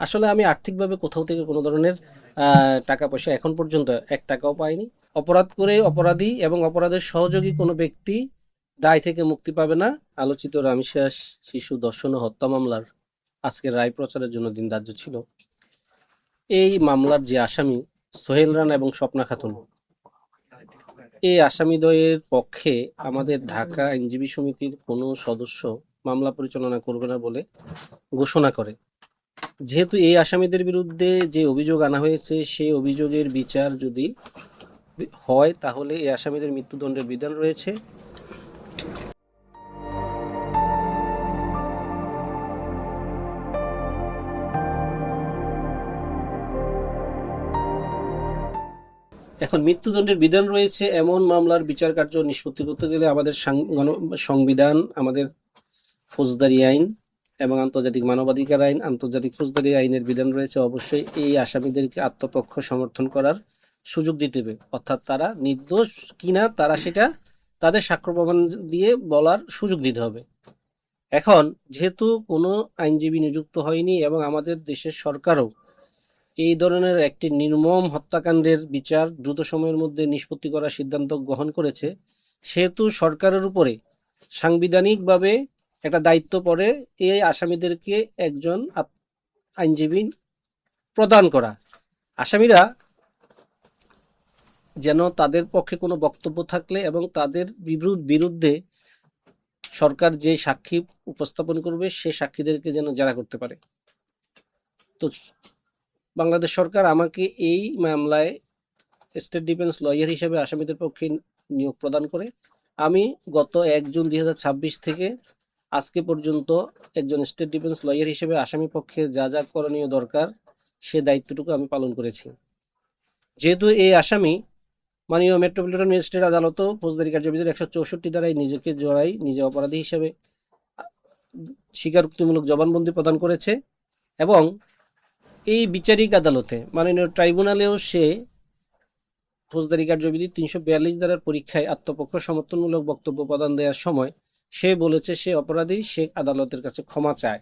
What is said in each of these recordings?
আসলে আমি আর্থিকভাবে কোথাও থেকে কোনো ধরনের টাকা পয়সা এখন পর্যন্ত ১ টাকাও পাইনি। অপরাধ করে অপরাধী এবং অপরাধের সহযোগী কোনো ব্যক্তি দায় থেকে মুক্তি পাবে না। আলোচিত রামশেষ শিশু ধর্ষণ ও হত্যা মামলার আজকের রায় প্রচারের জন্য দিন ধার্য ছিল। এই মামলার যে আসামি সোহেল রানা এবং স্বপ্না খাতুন, এই আসামিদ্বয়ের পক্ষে আমাদের ঢাকা আইনজীবী সমিতির কোনো সদস্য মামলা পরিচালনা করবে না বলে ঘোষণা করে। যেহেতু এই আসামিদের বিরুদ্ধে যে অভিযোগ আনা হয়েছে সেই অভিযোগের বিচার যদি হয় তাহলে এই আসামিদের মৃত্যুদণ্ডের বিধান রয়েছে। এখন মৃত্যুদণ্ডের বিধান রয়েছে এমন মামলার বিচার কার্য নিষ্পত্তি করতে গেলে আমাদের সংবিধান, আমাদের ফৌজদারি আইন এবং আন্তর্জাতিক মানবাধিকার আইন, আন্তর্জাতিক ফৌজদারি আইনের বিধান রয়েছে। অবশ্যই এই আসামিদেরকে আত্মপক্ষ সমর্থন করার সুযোগ দিতে হবে, অর্থাৎ তারা নির্দোষ কিনা তারা সেটা তাদের সাক্ষ্য প্রমাণ দিয়ে বলার সুযোগ দিতে হবে। এখন যেহেতু কোনো আইনজীবী নিযুক্ত হয়নি এবং আমাদের দেশের সরকারও এই ধরনের একটি নির্মম হত্যাকাণ্ডের বিচার দ্রুত সময়ের মধ্যে নিষ্পত্তি করার সিদ্ধান্ত গ্রহণ করেছে, সেহেতু সরকারের উপরে সাংবিধানিকভাবে একটা দায়িত্ব পড়ে এই আসামিদেরকে একজন আইনজীবী প্রদান করা। আসামিরা যেন তাদের পক্ষে কোনো বক্তব্য থাকলে এবং তাদের বিরুদ্ধে সরকার যে সাক্ষী উপস্থাপন করবে সে সাক্ষীদেরকে যেন জেরা করতে পারে। তো বাংলাদেশ সরকার আমাকে এই মামলায় স্টেট ডিফেন্স লয়ার হিসেবে আসামিদের পক্ষে নিয়োগ প্রদান করে। আমি গত ১ জুন ২০২৬ থেকে আজকে পর্যন্ত একজন স্টেট ডিফেন্স লয়ার হিসেবে আসামি পক্ষে যা যা করণীয় দরকার সে দায়িত্বটুকু আমি পালন করেছি। যেহেতু এই আসামি মাননীয় মেট্রোপলিটন ম্যাজিস্ট্রেট আদালত ফৌজদারি কার্যবিধির ১৬৪ দ্বারাই নিজেকে জড়াই নিজে অপরাধী হিসেবে স্বীকারোক্তিমূলক জবানবন্দি প্রদান করেছে এবং এই বিচারিক আদালতে মাননীয় ট্রাইব্যুনালেও সে ফৌজদারি কার্যবিধি ৩৪২ ধারার পরীক্ষায় আত্মপক্ষ সমর্থনমূলক বক্তব্য প্রদান দেওয়ার সময় সে বলেছে সে অপরাধী, সে আদালতের কাছে ক্ষমা চায়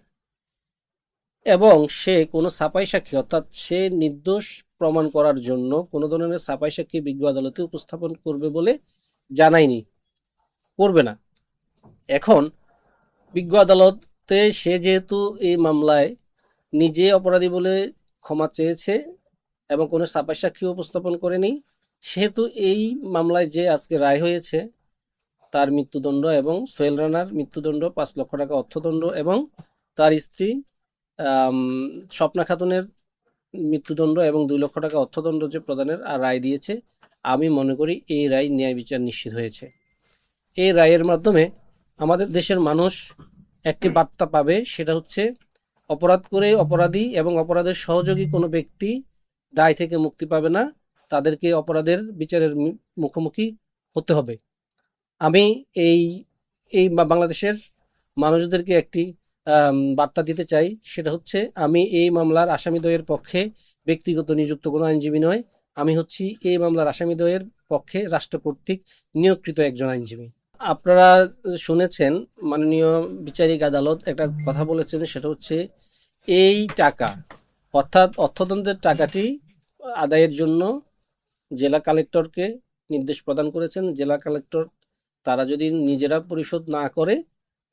এবং সে কোনো ছাপাই সাক্ষী অর্থাৎ সে নির্দোষ প্রমাণ করার জন্য কোনো ধরনের ছাপাই সাক্ষী বিজ্ঞ আদালতে উপস্থাপন করবে বলে জানায়নি, করবে না। এখন বিজ্ঞ আদালতে সে যেহেতু এই মামলায় নিজে অপরাধী বলে ক্ষমা চেয়েছে এবং কোনো ছাপাই সাক্ষী উপস্থাপন করেনি, সেহেতু এই মামলায় যে আজকে রায় হয়েছে তার মৃত্যুদণ্ড এবং সোহেল রানার মৃত্যুদণ্ড ৫ লক্ষ টাকা অর্থদণ্ড এবং তার স্ত্রী স্বপ্না খাতুনের মৃত্যুদণ্ড এবং ২ লক্ষ টাকা অর্থদণ্ড যে প্রদানের রায় দিয়েছে, আমি মনে করি এই রায় ন্যায় বিচার নিশ্চিত হয়েছে। এই রায়ের মাধ্যমে আমাদের দেশের মানুষ একটি বার্তা পাবে, সেটা হচ্ছে অপরাধ করে অপরাধী এবং অপরাধের সহযোগী কোনো ব্যক্তি দায় থেকে মুক্তি পাবে না, তাদেরকে অপরাধের বিচারের মুখোমুখি হতে হবে। আমি এই এই বাংলাদেশের মানুষদেরকে একটি বার্তা দিতে চাই, সেটা হচ্ছে আমি এই মামলার আসামিদ্বয়ের পক্ষে ব্যক্তিগত নিযুক্ত কোনো আইনজীবী নয়, আমি হচ্ছি এই মামলার আসামিদ্বয়ের পক্ষে রাষ্ট্র কর্তৃক নিয়োগকৃত একজন আইনজীবী। আপনারা শুনেছেন মাননীয় বিচারিক আদালত একটা কথা বলেছেন, সেটা হচ্ছে এই টাকা অর্থাৎ অর্থদণ্ডের টাকাটি আদায়ের জন্য জেলা কালেক্টরকে নির্দেশ প্রদান করেছেন। জেলা কালেক্টর তারা যদি নিজেরা পরিশোধ না করে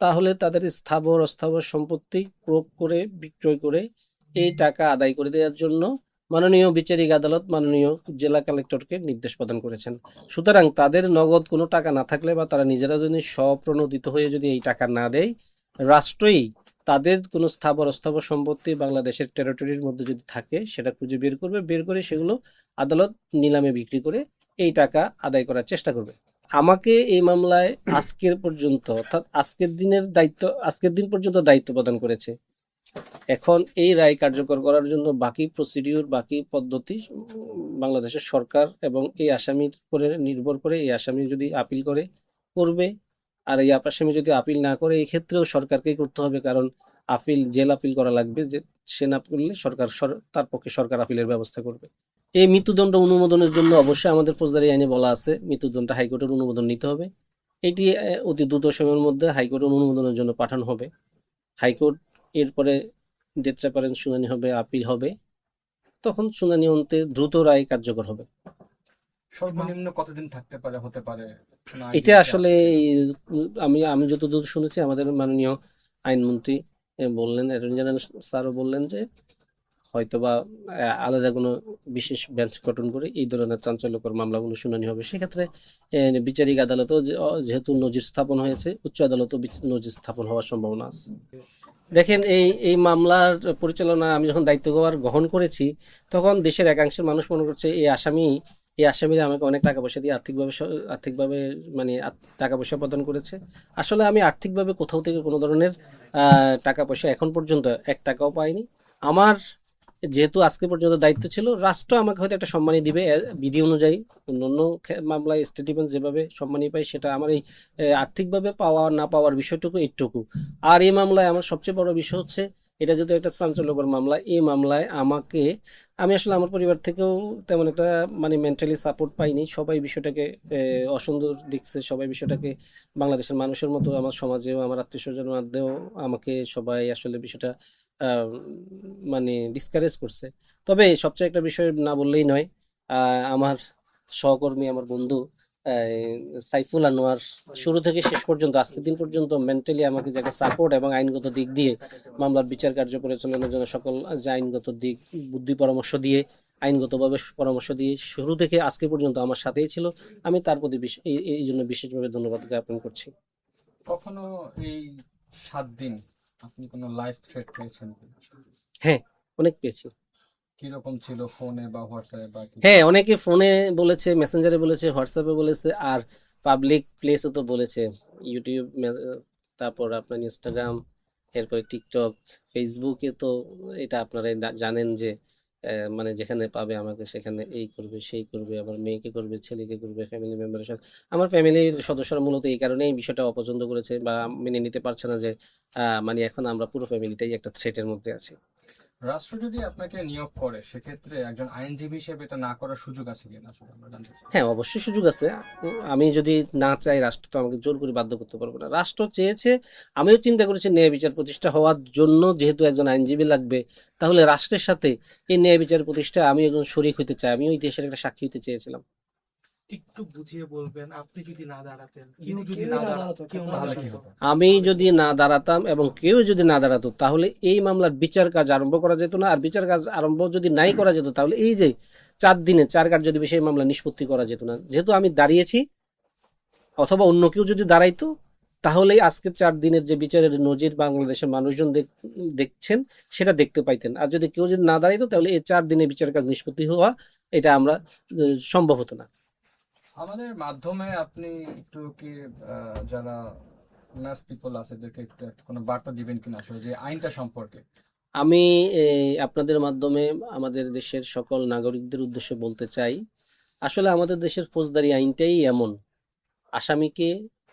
তাহলে তাদের স্থাবর অস্থাবর সম্পত্তি ক্রয় করে বিক্রয় করে এই টাকা আদায় করে দেওয়ার জন্য মাননীয় বিচারিক আদালত মাননীয় জেলা কালেক্টরকে নির্দেশ প্রদান করেছেন। সুতরাং তাদের নগদ কোনো টাকা না থাকলে বা তারা নিজেরা যদি স্বপ্রণোদিত হয়ে যদি এই টাকা না দেয়, রাষ্ট্রই তাদের কোনো স্থাবর অস্থাবর সম্পত্তি বাংলাদেশের টেরিটরির মধ্যে যদি থাকে সেটা খুঁজে বের করবে, বের করে সেগুলো আদালত নিলামে বিক্রি করে এই টাকা আদায় করার চেষ্টা করবে। আমাকে এই মামলায় আজকের পর্যন্ত অর্থাৎ আজকের দিন পর্যন্ত দায়িত্ব প্রদান করেছে। এখন এই রায় কার্যকর করার জন্য বাকি প্রসিডিউর, বাকি পদ্ধতি বাংলাদেশের সরকার এবং এই আসামির উপরে নির্ভর করে। এই আসামি যদি আপিল করে করবে, আর এই আসামি যদি আপিল না করে এই ক্ষেত্রেও সরকারকেই করতে হবে, কারণ জেল আপিল করা লাগবে, যে সে না করলে তার পক্ষে সরকার আপিলের ব্যবস্থা করবে। এই মৃত্যুদণ্ড অনুমোদনের জন্য অবশ্যই আমাদের ফৌজদারি আইনে বলা আছে মৃত্যুদণ্ডটা হাইকোর্টের অনুমোদন নিতে হবে। এটি অতি দ্রুত সময়ের মধ্যে হাইকোর্টের অনুমোদনের জন্য পাঠানো হবে। হাইকোর্ট এরপরে ডেথ রেফারেন্স শুনানি হবে, আপিল হবে, তখন শুনানি অন্তে দ্রুত রায় কার্যকর হবে। সর্বনিম্ন কতদিন থাকতে পারে, হতে পারে কোনো এটা আইডিয়া কি আসলে আছে? আমি আমি যতদূর শুনেছি আমাদের মাননীয় আইনমন্ত্রী বললেন, অ্যাটর্নি জেনারেল স্যারও বললেন যে হয়তোবা আলাদা কোনো বিশেষ বেঞ্চ গঠন করে এই ধরনের চাঞ্চল্যকর মামলাগুলো শুনানি হবে। সেক্ষেত্রে বিচারিক আদালতও যেহেতু নজির স্থাপন হয়েছে, উচ্চ আদালতও নজির স্থাপন হওয়ার সম্ভাবনা আছে। দেখেন, এই এই মামলার পরিচালনা আমি যখন দায়িত্বভার গ্রহণ করেছি, তখন দেশের একাংশের মানুষ মনে করছে এই আসামিরা আমাকে অনেক টাকা পয়সা দিয়ে আর্থিকভাবে মানে টাকা পয়সা প্রদান করেছে। আসলে আমি আর্থিকভাবে কোথাও থেকে কোনো ধরনের টাকা পয়সা এখন পর্যন্ত 1 টাকাও পাইনি। আমার যেহেতু আজকে পর্যন্ত দায়িত্ব ছিল, রাষ্ট্র আমাকে হয়তো একটা সম্মানী দিবে বিধি অনুযায়ী। অন্যান্য মামলায় স্টেট ডিফেন্স যেভাবে সম্মানী পাই, সেটা আমার এই আর্থিকভাবে পাওয়া না পাওয়ার বিষয়টুকু এইটুকু। আর এই মামলায় আমার সবচেয়ে বড় বিষয় হচ্ছে, এটা যেহেতু একটা চাঞ্চল্যকর মামলা, এই মামলায় আমি আসলে আমার পরিবার থেকেও তেমন একটা মানে মেন্টালি সাপোর্ট পাইনি। সবাই বিষয়টাকে অসুন্দর দেখছে, সবাই বিষয়টাকে বাংলাদেশের মানুষের মতো আমার সমাজেও, আমার আত্মীয় স্বজনের মধ্যেও আমাকে সবাই আসলে বিষয়টা আহ, মানে ডিসকারেজ করছে। তবে সবচেয়ে একটা বিষয় না বললেই নয়, আমার সহকর্মী, আমার বন্ধু সাইফুল আনোয়ার শুরু থেকে শেষ পর্যন্ত আজকের দিন পর্যন্ত মেন্টালি আমাকে যাকে সাপোর্ট এবং আইনগত দিক দিয়ে মামলার বিচার কার্য পরিচালনার জন্য সকল যে আইনগত দিক বুদ্ধি পরামর্শ দিয়ে, আইনগতভাবে পরামর্শ দিয়ে শুরু থেকে আজকে পর্যন্ত আমার সাথেই ছিল। আমি তার প্রতি এই জন্য বিশেষভাবে ধন্যবাদ জ্ঞাপন করছি। কখনো এই 7 দিন আপনি কোনো লাইফ থ্রেট পেয়েছেন কি? হ্যাঁ, অনেক পেয়েছি। কিরকম ছিল, ফোনে বা হোয়াটসঅ্যাপে বা কি? হ্যাঁ, অনেকে ফোনে বলেছে, মেসেঞ্জারে বলেছে, হোয়াটসঅ্যাপে বলেছে, আর পাবলিক প্লেসে তো বলেছে। ইউটিউব, তারপর আপনার ইনস্টাগ্রাম, এরপরে টিকটক, ফেসবুকে তো এটা আপনারা জানেন যে মানে যেখানে পাবে আমাকে সেখানে এই করবে সেই করবে, আমার মেয়েকে করবে, ছেলেকে করবে, ফ্যামিলি মেম্বারের সাথে। আমার ফ্যামিলির সদস্যরা মূলত এই কারণেই এই বিষয়টা অপছন্দ করেছে বা মেনে নিতে পারছে না যে মানে এখন আমরা পুরো ফ্যামিলিটাই একটা থ্রেটের মধ্যে আছি। রাষ্ট্র যদি আপনাকে নিয়োগ করে, সেক্ষেত্রে একজন আইনজীবী হিসেবে এটা না করার সুযোগ আছে কিনা আসলে আমরা জানতে চাই। হ্যাঁ, অবশ্যই সুযোগ আছে। আমি যদি না চাই, রাষ্ট্র তো আমাকে জোর করে বাধ্য করতে পারবে না। রাষ্ট্র চেয়েছে, আমিও চিন্তা করেছি ন্যায় বিচার প্রতিষ্ঠা হওয়ার জন্য যেহেতু একজন আইনজীবী লাগবে, তাহলে রাষ্ট্রের সাথে এই ন্যায় বিচার প্রতিষ্ঠায় আমি একজন শরিক হতে চাই, আমিও ইতিহাসের একটা সাক্ষী হতে চেয়েছিলাম। একটু বুঝিয়ে বলবেন, আপনি যদি না দাঁড়াতেন, কেউ যদি না দাঁড়াতো, কেউ না তাহলে কি দাঁড়াতো, হতো? আমি যদি না দাঁড়াতাম এবং কেউ যদি না দাঁড়াতো, তাহলে এই মামলার বিচার কাজ আরম্ভ করা যেত না। আর বিচার কাজ আরম্ভ যদি নাই করা যেত, তাহলে এই যে 4 দিনে 4 কার্য দিবসে এই মামলা নিষ্পত্তি করা যেত না। যেহেতু আমি দাঁড়িয়েছি, অথবা অন্য কেউ যদি দাঁড়াইতো, তাহলেই আজকের 4 দিনের যে বিচারের নজির বাংলাদেশের মানুষজন দেখছেন, সেটা দেখতে পাইতেন। আর যদি কেউ যদি না দাঁড়াইতো, তাহলে এই 4 দিনে বিচার কাজ নিষ্পত্তি হওয়া এটা আমরা সম্ভব হতো না। আমাদের মাধ্যমে আপনি একটু কি যারা ম্যাস পিপল আছে এদেরকে একটু একটা কোনো বার্তা দিবেন কিনা আসলে যে আইনটা সম্পর্কে? আমি আপনাদের মাধ্যমে আমাদের দেশের সকল নাগরিকদের উদ্দেশ্যে বলতে চাই, আসলে আমাদের দেশের ফৌজদারি আইনটাই এমন, আসামিকে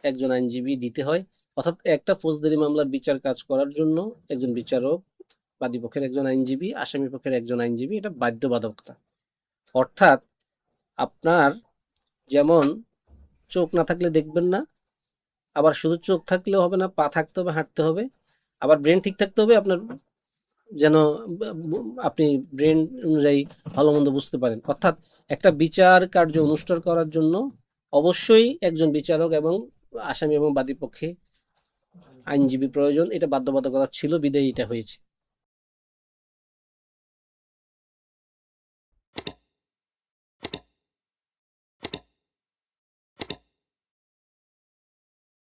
একজন আইনজীবী দিতে হয়। অর্থাৎ একটা ফৌজদারি মামলার বিচার কাজ করার জন্য একজন বিচারক, বাদীপক্ষের একজন আইনজীবী, আসামি পক্ষের একজন আইনজীবী, এটা বাধ্যবাধকতা। অর্থাৎ আপনার যেমন চোখ না থাকলে দেখবেন না, আবার শুধু চোখ থাকলেও হবে না, পা থাকতে হবে, হাঁটতে হবে, আবার ব্রেন ঠিক থাকতে হবে আপনার, যেন আপনি ব্রেন অনুযায়ী ভালো মন্দ বুঝতে পারেন। অর্থাৎ একটা বিচার কার্য অনুষ্ঠান করার জন্য অবশ্যই একজন বিচারক এবং আসামি এবং বাদী পক্ষে আইনজীবী প্রয়োজন। এটা বাধ্যবাধকতা ছিল, বিদায় এটা হয়েছে।